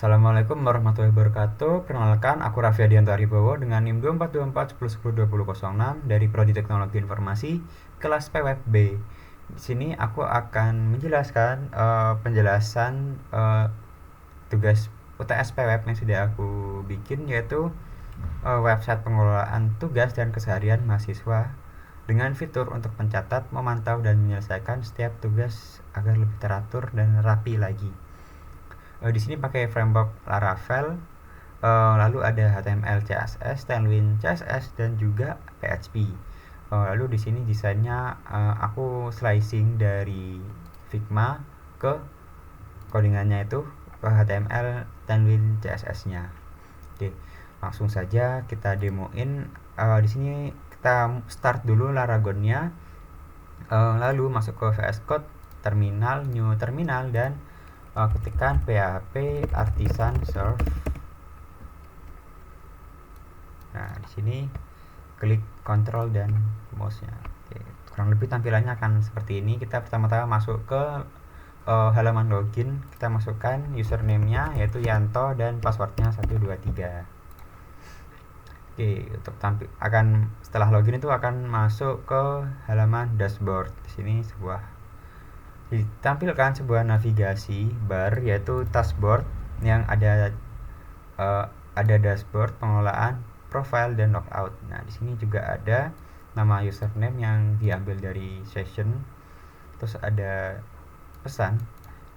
Assalamualaikum warahmatullahi wabarakatuh. Perkenalkan, aku Raffi Adianto Aribowo dengan NIM 242410102006 dari Prodi Teknologi Informasi kelas PWeb B. Di sini aku akan menjelaskan penjelasan tugas UTS PWeb yang sudah aku bikin, yaitu website pengelolaan tugas dan keseharian mahasiswa dengan fitur untuk mencatat, memantau, dan menyelesaikan setiap tugas agar lebih teratur dan rapi lagi. Di sini pakai framework Laravel, lalu ada HTML, CSS, Tailwind CSS, dan juga PHP. Lalu di sini desainnya aku slicing dari Figma ke codingannya itu ke HTML, Tailwind CSS-nya. Oke, langsung saja kita demoin. Di sini kita start dulu Laragonnya, lalu masuk ke VS Code, terminal, new terminal, dan ketikkan php artisan serve. Nah, di sini klik Ctrl dan mouse-nya. Oke, kurang lebih tampilannya akan seperti ini. Kita pertama-tama masuk ke halaman login. Kita masukkan username-nya yaitu Yanto dan passwordnya 123. Oke, untuk setelah login itu akan masuk ke halaman dashboard. Di sini ditampilkan sebuah navigasi bar yaitu taskboard yang ada dashboard, pengelolaan, profile, dan logout. Nah, di sini juga ada nama username yang diambil dari session, terus ada pesan,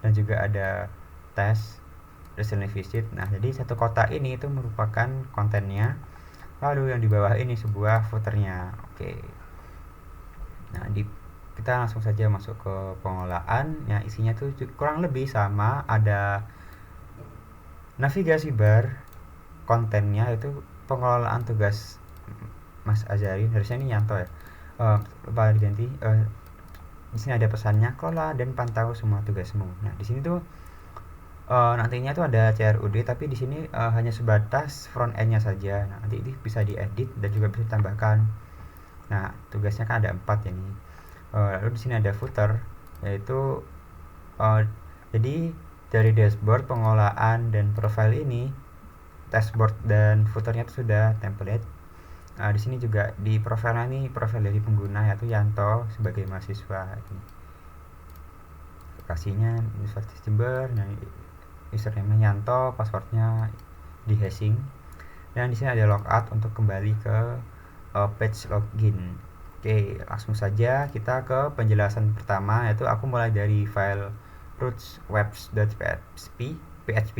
dan juga ada tes, recently visit. Nah, jadi satu kotak ini itu merupakan kontennya, lalu yang di bawah ini sebuah footernya. Oke, nah kita langsung saja masuk ke pengelolaan. Ya, isinya tuh kurang lebih sama, ada navigasi bar, kontennya itu pengelolaan tugas Mas Azari, harusnya ini Yanto ya, lupa diganti. Di sini ada pesannya, kelola dan pantau semua tugasmu. Nah, di sini tuh nantinya tuh ada CRUD, tapi di sini hanya sebatas front end-nya saja. Nah, nanti ini bisa diedit dan juga bisa ditambahkan. Nah, tugasnya kan ada 4 ini. Lalu di sini ada footer, yaitu jadi dari dashboard, pengelolaan, dan profile ini, dashboard dan footernya itu sudah template. Di sini juga di profile ini profil dari pengguna yaitu Yanto sebagai mahasiswa. Lokasinya Universitas Jember, nah, username Yanto, passwordnya di hashing. Dan di sini ada logout untuk kembali ke page login. Oke, langsung saja kita ke penjelasan pertama, yaitu aku mulai dari file roots.webs.php.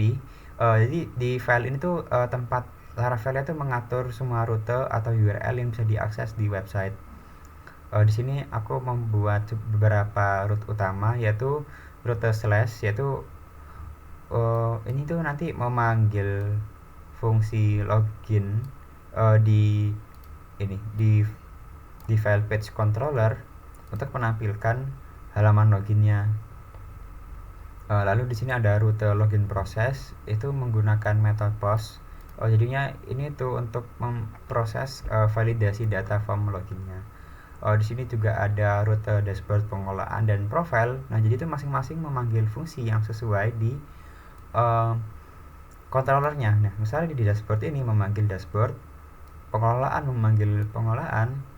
Jadi di file ini tuh tempat Laravel itu mengatur semua rute atau URL yang bisa diakses di website. Di sini aku membuat beberapa root utama, yaitu rute slash, yaitu ini tuh nanti memanggil fungsi login di file page controller untuk menampilkan halaman loginnya. Lalu di sini ada rute login proses, itu menggunakan metode post. Jadinya ini tuh untuk memproses validasi data form loginnya. Di sini juga ada rute dashboard, pengelolaan, dan profile. Nah, jadi itu masing-masing memanggil fungsi yang sesuai di controllernya. Nah, misalnya di dashboard ini memanggil dashboard, pengelolaan memanggil pengelolaan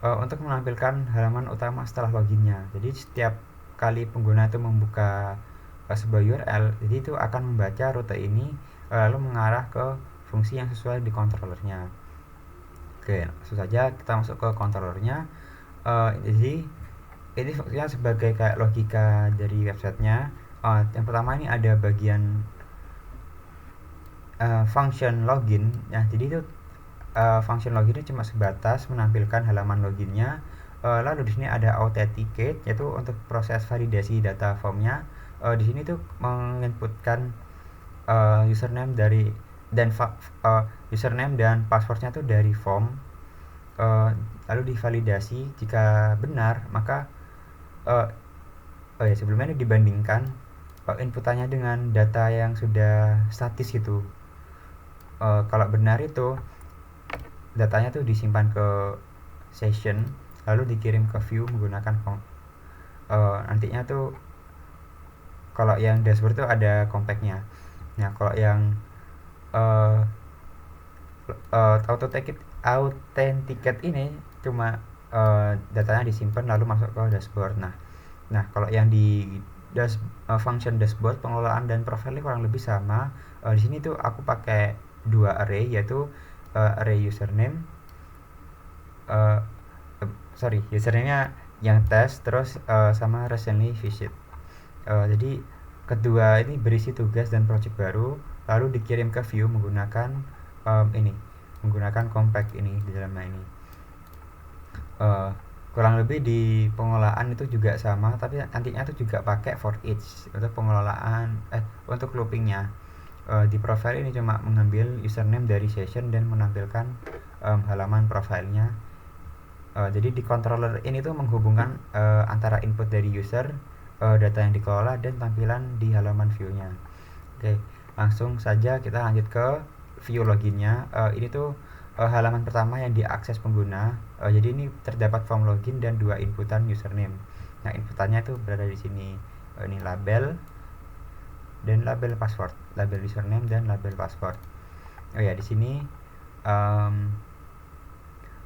untuk menampilkan halaman utama setelah loginnya. Jadi setiap kali pengguna itu membuka sebuah URL, jadi itu akan membaca rute ini lalu mengarah ke fungsi yang sesuai di controllernya. Oke, langsung saja kita masuk ke controllernya. Jadi ini fungsinya sebagai kayak logika dari websitenya. Yang pertama ini ada bagian function login. Ya, jadi itu function login itu cuma sebatas menampilkan halaman loginnya. Lalu di sini ada authenticate, yaitu untuk proses validasi data formnya. Di sini tuh menginputkan username dan passwordnya tuh dari form, lalu divalidasi. Jika benar, maka sebelumnya ini dibandingkan inputannya dengan data yang sudah statis gitu. Kalau benar itu datanya tuh disimpan ke session, lalu dikirim ke view menggunakan nantinya tuh kalau yang dashboard tuh ada compactnya. Nah, kalau yang uh, authenticate ini cuma datanya disimpan lalu masuk ke dashboard. Nah, kalau yang di function dashboard, pengelolaan dan profile kurang lebih sama. Di sini tuh aku pakai dua array, yaitu array username, uh, username-nya yang test, terus sama recently visit. Jadi kedua ini berisi tugas dan project baru, lalu dikirim ke view menggunakan menggunakan compact ini di dalamnya ini. Kurang lebih di pengelolaan itu juga sama, tapi nantinya itu juga pakai for each untuk pengelolaan untuk loopingnya. Di profile ini cuma mengambil username dari session dan menampilkan halaman profilnya. Jadi di controller ini tuh menghubungkan antara input dari user, data yang dikelola, dan tampilan di halaman view-nya. Oke, langsung saja kita lanjut ke view loginnya. Ini tuh halaman pertama yang diakses pengguna. Jadi ini terdapat form login dan dua inputan username. Nah, inputannya itu berada di sini. Ini label dan label password, label username dan label password. Oh ya, di sini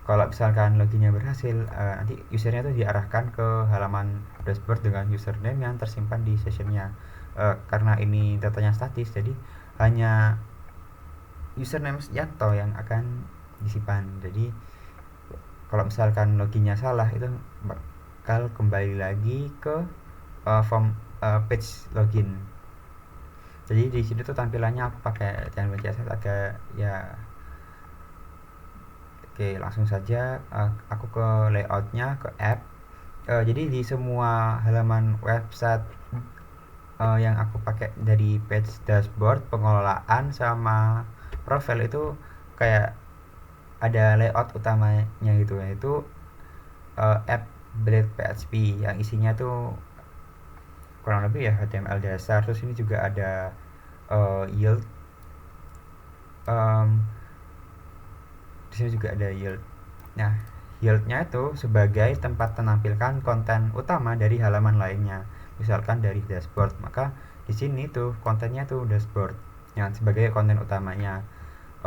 kalau misalkan loginnya berhasil, nanti usernya itu diarahkan ke halaman dashboard dengan username yang tersimpan di sessionnya. Karena ini datanya statis, jadi hanya username Yanto yang akan disimpan. Jadi kalau misalkan loginnya salah, itu bakal kembali lagi ke form page login. Jadi di sini tuh tampilannya aku pakai jangan CSS agak ya. Oke, langsung saja aku ke layoutnya, ke app. Jadi di semua halaman website yang aku pakai dari page dashboard, pengelolaan sama profile itu kayak ada layout utamanya gitu, yaitu app blade PHP yang isinya tuh kurang lebih ya HTML dasar. Terus ini juga ada yield, di sini juga ada yield. Nah, yieldnya itu sebagai tempat menampilkan konten utama dari halaman lainnya, misalkan dari dashboard, maka di sini tuh kontennya tuh dashboard yang sebagai konten utamanya.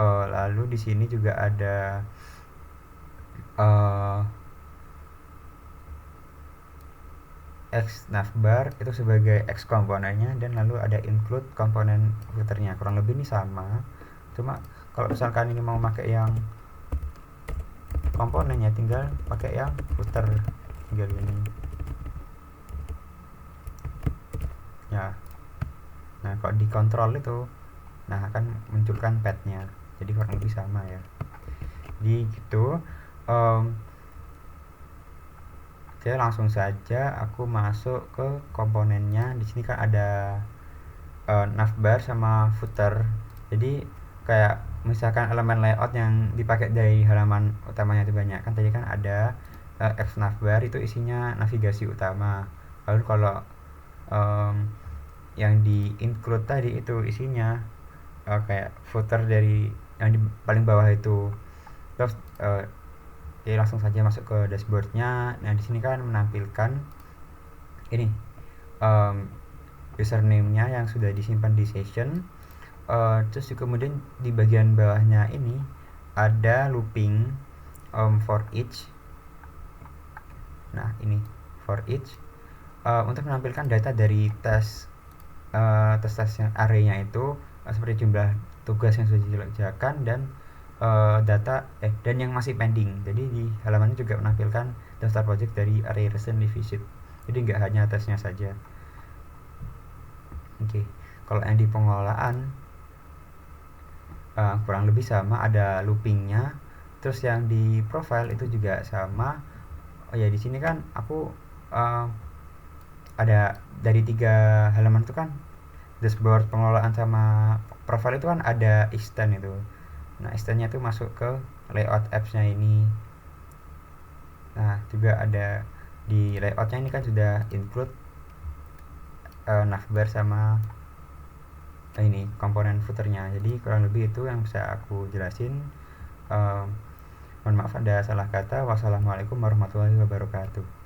Lalu di sini juga ada X navbar itu sebagai X komponennya, dan lalu ada include komponen footernya. Kurang lebih ini sama, cuma kalau misalkan ini mau pakai yang komponennya, tinggal pakai yang footer, tinggal ini ya. Nah, kalau di kontrol itu akan munculkan path-nya, jadi kurang lebih sama ya. Jadi gitu. Oke, langsung saja aku masuk ke komponennya. Di sini kan ada navbar sama footer. Jadi kayak misalkan elemen layout yang dipakai dari halaman utamanya itu banyak kan, tadi kan ada X navbar itu isinya navigasi utama. Lalu kalau yang di include tadi itu isinya kayak footer dari yang di paling bawah itu. Terus oke, langsung saja masuk ke dashboardnya. Nah, di sini kan menampilkan ini username-nya yang sudah disimpan di session. Terus kemudian di bagian bawahnya ini ada looping for each. Nah, ini for each untuk menampilkan data dari tes yang array-nya itu, seperti jumlah tugas yang sudah dikerjakan dan data dan yang masih pending. Jadi di halaman ini juga menampilkan daftar project dari array recently visit. Jadi nggak hanya tesnya saja. Oke, kalau yang di pengelolaan kurang lebih sama, ada loopingnya. Terus yang di profile itu juga sama. Oh ya, di sini kan aku ada dari 3 halaman itu kan, dashboard, pengelolaan sama profile itu kan ada extend itu. Nah, extendnya itu masuk ke layout apps-nya ini. Nah, juga ada di layoutnya ini kan sudah include navbar sama ini komponen footernya. Jadi kurang lebih itu yang bisa aku jelasin. Mohon maaf ada salah kata. Wassalamualaikum warahmatullahi wabarakatuh.